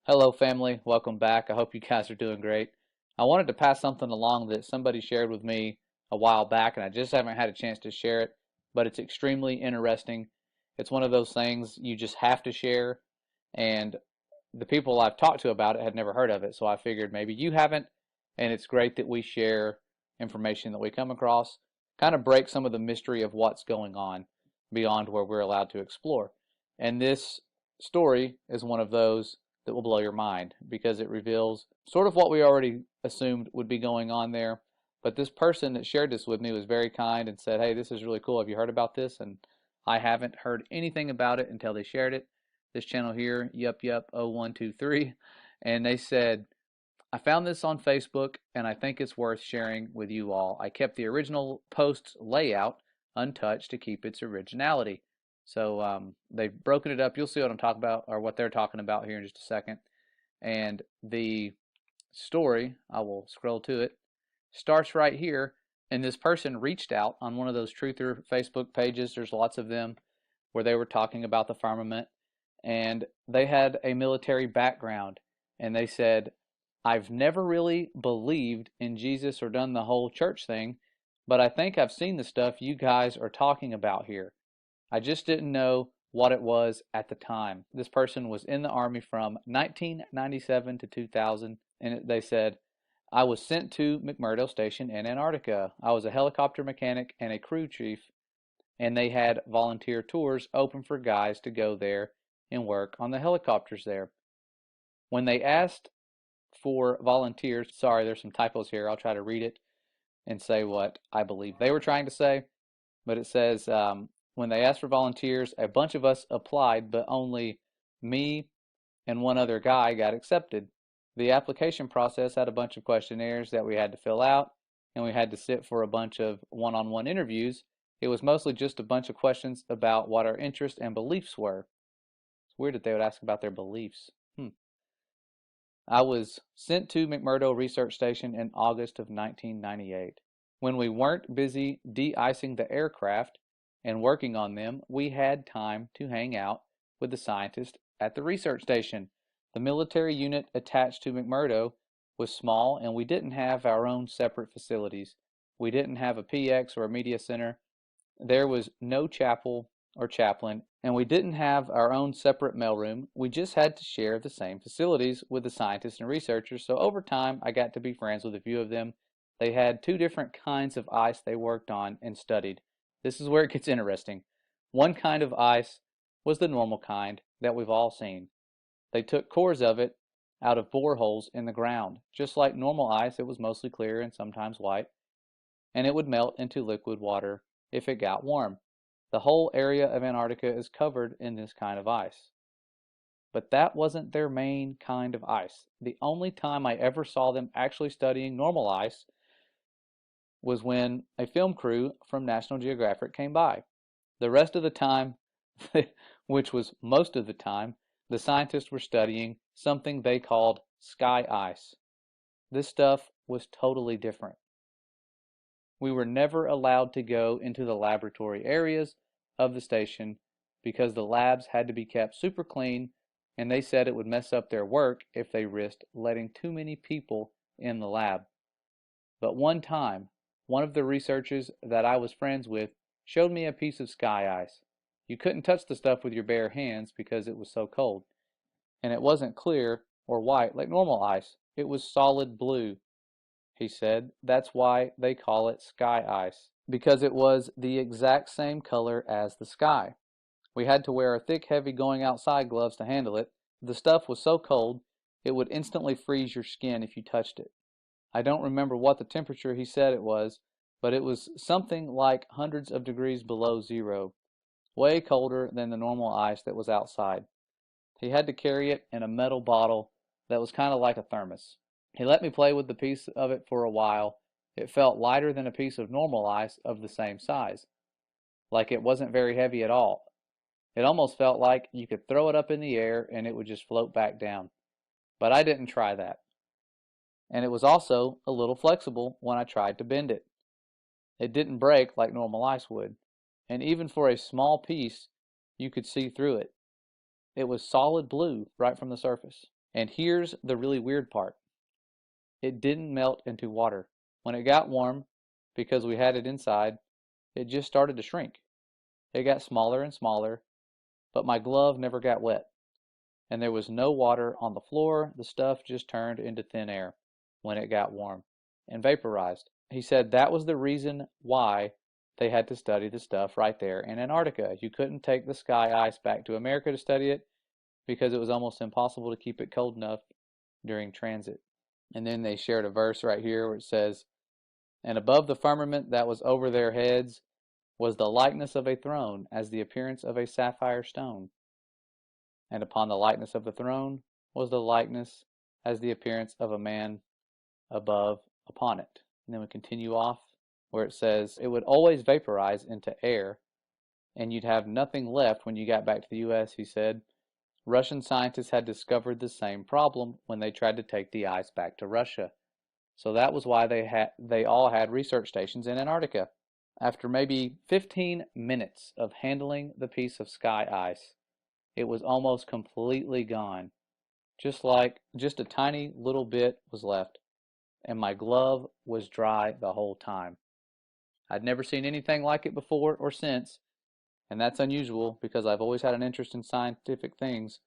Hello, family. Welcome back. I hope you guys are doing great. I wanted to pass something along that somebody shared with me a while back, and I just haven't had a chance to share it, but it's extremely interesting. It's one of those things you just have to share, and the people I've talked to about it had never heard of it, so I figured maybe you haven't, and it's great that we share information that we come across, kind of break some of the mystery of what's going on beyond where we're allowed to explore. And this story is one of those that will blow your mind because it reveals sort of what we already assumed would be going on there. But this person that shared this with me was very kind and said, "Hey, this is really cool. Have you heard about this?" And I haven't heard anything about it until they shared it. This channel here, Yup 0123, and they said, "I found this on Facebook and I think it's worth sharing with you all. I kept the original post's layout untouched to keep its originality." So they've broken it up. You'll see what I'm talking about, or what they're talking about here in just a second. And the story, I will scroll to it, starts right here. And this person reached out on one of those truther Facebook pages. There's lots of them where they were talking about the firmament. And they had a military background. And they said, "I've never really believed in Jesus or done the whole church thing, but I think I've seen the stuff you guys are talking about here. I just didn't know what it was at the time." This person was in the Army from 1997 to 2000, and they said, "I was sent to McMurdo Station in Antarctica. I was a helicopter mechanic and a crew chief, and they had volunteer tours open for guys to go there and work on the helicopters there. When they asked for volunteers," sorry, there's some typos here. I'll try to read it and say what I believe they were trying to say. But it says, when they asked for volunteers, a bunch of us applied, but only me and one other guy got accepted. The application process had a bunch of questionnaires that we had to fill out, and we had to sit for a bunch of one-on-one interviews. It was mostly just a bunch of questions about what our interests and beliefs were. It's weird that they would ask about their beliefs. I was sent to McMurdo Research Station in August of 1998. When we weren't busy de-icing the aircraft and working on them, we had time to hang out with the scientists at the research station. The military unit attached to McMurdo was small, and we didn't have our own separate facilities. We didn't have a PX or a media center. There was no chapel or chaplain, and we didn't have our own separate mailroom. We just had to share the same facilities with the scientists and researchers, so over time I got to be friends with a few of them. They had two different kinds of ice they worked on and studied. This is where it gets interesting. One kind of ice was the normal kind that we've all seen. They took cores of it out of boreholes in the ground. Just like normal ice, it was mostly clear and sometimes white, and it would melt into liquid water if it got warm. The whole area of Antarctica is covered in this kind of ice. But that wasn't their main kind of ice. The only time I ever saw them actually studying normal ice was when a film crew from National Geographic came by. The rest of the time, which was most of the time, the scientists were studying something they called sky ice. This stuff was totally different. We were never allowed to go into the laboratory areas of the station because the labs had to be kept super clean, and they said it would mess up their work if they risked letting too many people in the lab. But one time, one of the researchers that I was friends with showed me a piece of sky ice. You couldn't touch the stuff with your bare hands because it was so cold. And it wasn't clear or white like normal ice. It was solid blue. He said that's why they call it sky ice, because it was the exact same color as the sky. We had to wear thick, heavy going outside gloves to handle it. The stuff was so cold, it would instantly freeze your skin if you touched it. I don't remember what the temperature he said it was, but it was something like hundreds of degrees below zero, way colder than the normal ice that was outside. He had to carry it in a metal bottle that was kind of like a thermos. He let me play with the piece of it for a while. It felt lighter than a piece of normal ice of the same size, like it wasn't very heavy at all. It almost felt like you could throw it up in the air and it would just float back down. But I didn't try that. And it was also a little flexible when I tried to bend it. It didn't break like normal ice would. And even for a small piece, you could see through it. It was solid blue right from the surface. And here's the really weird part. It didn't melt into water. When it got warm, because we had it inside, it just started to shrink. It got smaller and smaller, but my glove never got wet. And there was no water on the floor. The stuff just turned into thin air when it got warm and vaporized. He said that was the reason why they had to study the stuff right there in Antarctica. You couldn't take the sky ice back to America to study it because it was almost impossible to keep it cold enough during transit. And then they shared a verse right here where it says, "And above the firmament that was over their heads was the likeness of a throne, as the appearance of a sapphire stone. And upon the likeness of the throne was the likeness as the appearance of a man above upon it." And then we continue off where it says, "It would always vaporize into air, and you'd have nothing left when you got back to the US," he said. Russian scientists had discovered the same problem when they tried to take the ice back to Russia. So that was why they all had research stations in Antarctica. After maybe 15 minutes of handling the piece of sky ice, it was almost completely gone. Just a tiny little bit was left, and my glove was dry the whole time. I'd never seen anything like it before or since, and that's unusual because I've always had an interest in scientific things.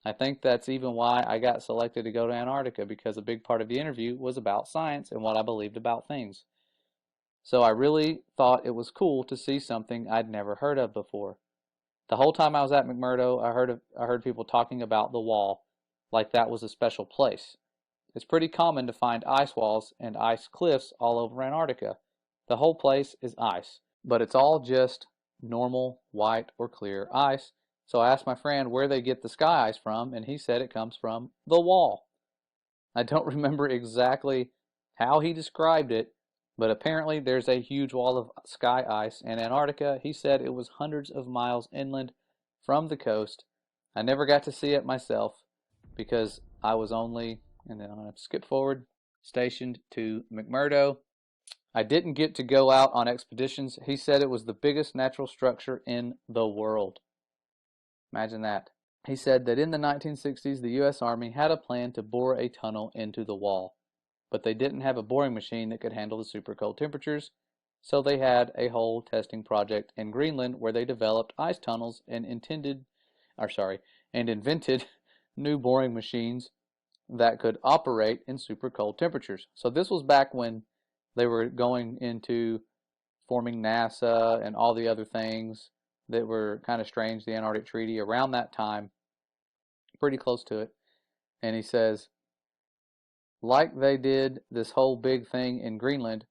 I think that's even why I got selected to go to Antarctica, because a big part of the interview was about science and what I believed about things. So I really thought it was cool to see something I'd never heard of before. The whole time I was at McMurdo, I heard people talking about the wall like that was a special place. It's pretty common to find ice walls and ice cliffs all over Antarctica. The whole place is ice, but it's all just normal white or clear ice. So I asked my friend where they get the sky ice from, and he said it comes from the wall. I don't remember exactly how he described it, but apparently there's a huge wall of sky ice in Antarctica. He said it was hundreds of miles inland from the coast. I never got to see it myself because I was only, and then I'm going to skip forward, stationed to McMurdo. I didn't get to go out on expeditions. He said it was the biggest natural structure in the world. Imagine that. He said that in the 1960s, the U.S. Army had a plan to bore a tunnel into the wall, but they didn't have a boring machine that could handle the super cold temperatures, so they had a whole testing project in Greenland where they developed ice tunnels and invented new boring machines that could operate in super cold temperatures. So this was back when they were going into forming NASA and all the other things that were kind of strange, the Antarctic Treaty, around that time, pretty close to it. And he says, like they did this whole big thing in Greenland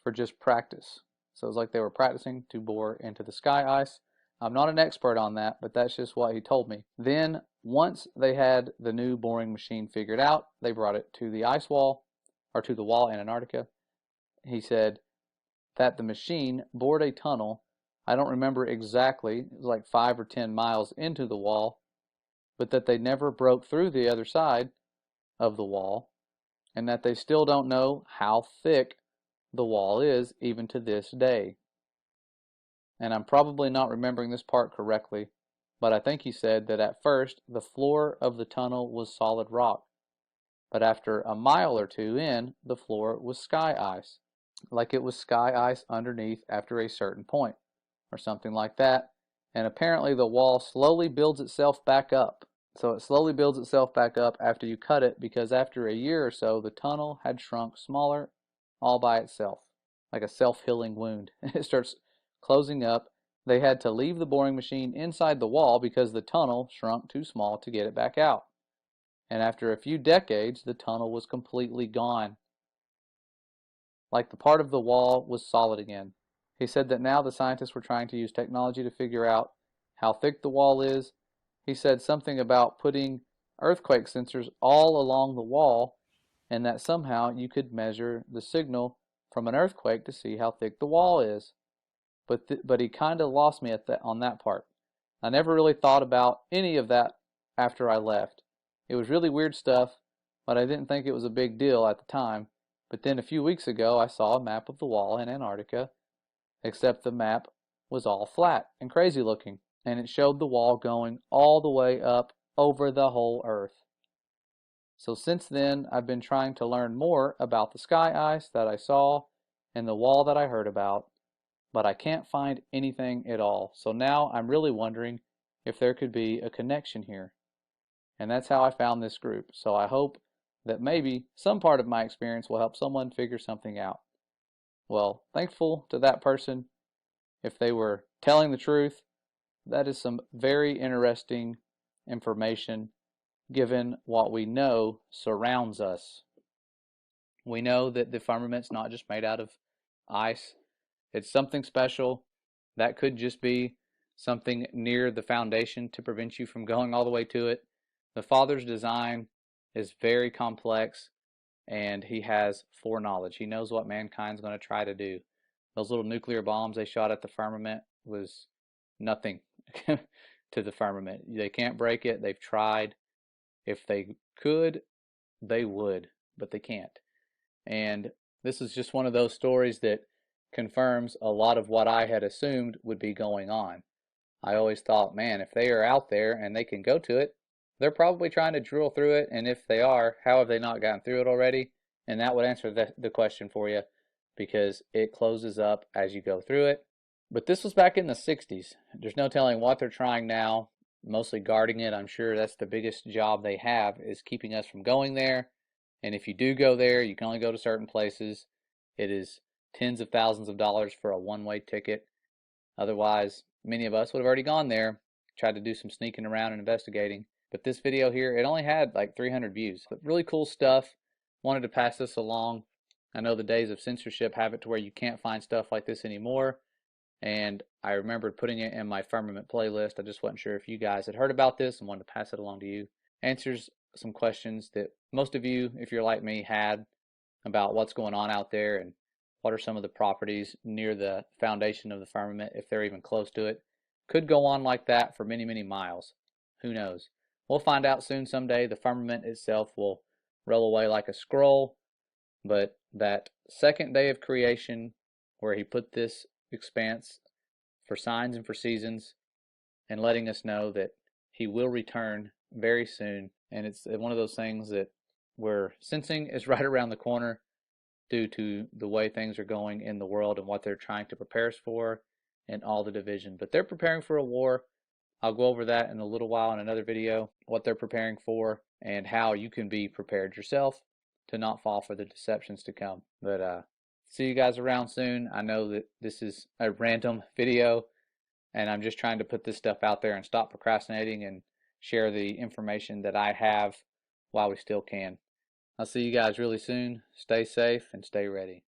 for just practice. So it was like they were practicing to bore into the sky ice. I'm not an expert on that, but that's just what he told me. Then, once they had the new boring machine figured out, they brought it to the ice wall, or to the wall in Antarctica. He said that the machine bored a tunnel. I don't remember exactly, it was like 5 or 10 miles into the wall, but that they never broke through the other side of the wall, and that they still don't know how thick the wall is even to this day. And I'm probably not remembering this part correctly, but I think he said that at first the floor of the tunnel was solid rock, but after a mile or two in, the floor was sky ice, like it was sky ice underneath after a certain point, or something like that. And apparently the wall slowly builds itself back up. So it slowly builds itself back up after you cut it, because after a year or so, the tunnel had shrunk smaller all by itself, like a self-healing wound. It starts closing up. They had to leave the boring machine inside the wall because the tunnel shrunk too small to get it back out. And after a few decades, the tunnel was completely gone, like the part of the wall was solid again. He said that now the scientists were trying to use technology to figure out how thick the wall is. He said something about putting earthquake sensors all along the wall, and that somehow you could measure the signal from an earthquake to see how thick the wall is. But he kind of lost me on that part. I never really thought about any of that after I left. It was really weird stuff, but I didn't think it was a big deal at the time. But then a few weeks ago, I saw a map of the wall in Antarctica, except the map was all flat and crazy looking, and it showed the wall going all the way up over the whole Earth. So since then, I've been trying to learn more about the sky ice that I saw and the wall that I heard about, but I can't find anything at all. So now I'm really wondering if there could be a connection here. And that's how I found this group. So I hope that maybe some part of my experience will help someone figure something out. Well, thankful to that person. If they were telling the truth, that is some very interesting information given what we know surrounds us. We know that the firmament's not just made out of ice. It's something special. That could just be something near the foundation to prevent you from going all the way to it. The Father's design is very complex, and he has foreknowledge. He knows what mankind's going to try to do. Those little nuclear bombs they shot at the firmament was nothing to the firmament. They can't break it. They've tried. If they could, they would, but they can't. And this is just one of those stories that confirms a lot of what I had assumed would be going on. I always thought, man, if they are out there and they can go to it, they're probably trying to drill through it. And if they are, how have they not gotten through it already? And that would answer the question for you, because it closes up as you go through it. But this was back in the 60s. There's no telling what they're trying now, mostly guarding it. I'm sure that's the biggest job they have, is keeping us from going there. And if you do go there, you can only go to certain places. It is tens of thousands of dollars for a one-way ticket. Otherwise, many of us would have already gone there, tried to do some sneaking around and investigating. But this video here, it only had like 300 views. But really cool stuff. Wanted to pass this along. I know the days of censorship have it to where you can't find stuff like this anymore. And I remembered putting it in my Firmament playlist. I just wasn't sure if you guys had heard about this and wanted to pass it along to you. Answers some questions that most of you, if you're like me, had about what's going on out there and what are some of the properties near the foundation of the firmament, if they're even close to it. Could go on like that for many, many miles. Who knows? We'll find out soon someday. The firmament itself will roll away like a scroll, but that second day of creation where he put this expanse for signs and for seasons and letting us know that he will return very soon. And it's one of those things that we're sensing is right around the corner due to the way things are going in the world and what they're trying to prepare us for and all the division. But they're preparing for a war. I'll go over that in a little while in another video, what they're preparing for and how you can be prepared yourself to not fall for the deceptions to come. But see you guys around soon. I know that this is a random video and I'm just trying to put this stuff out there and stop procrastinating and share the information that I have while we still can. I'll see you guys really soon. Stay safe and stay ready.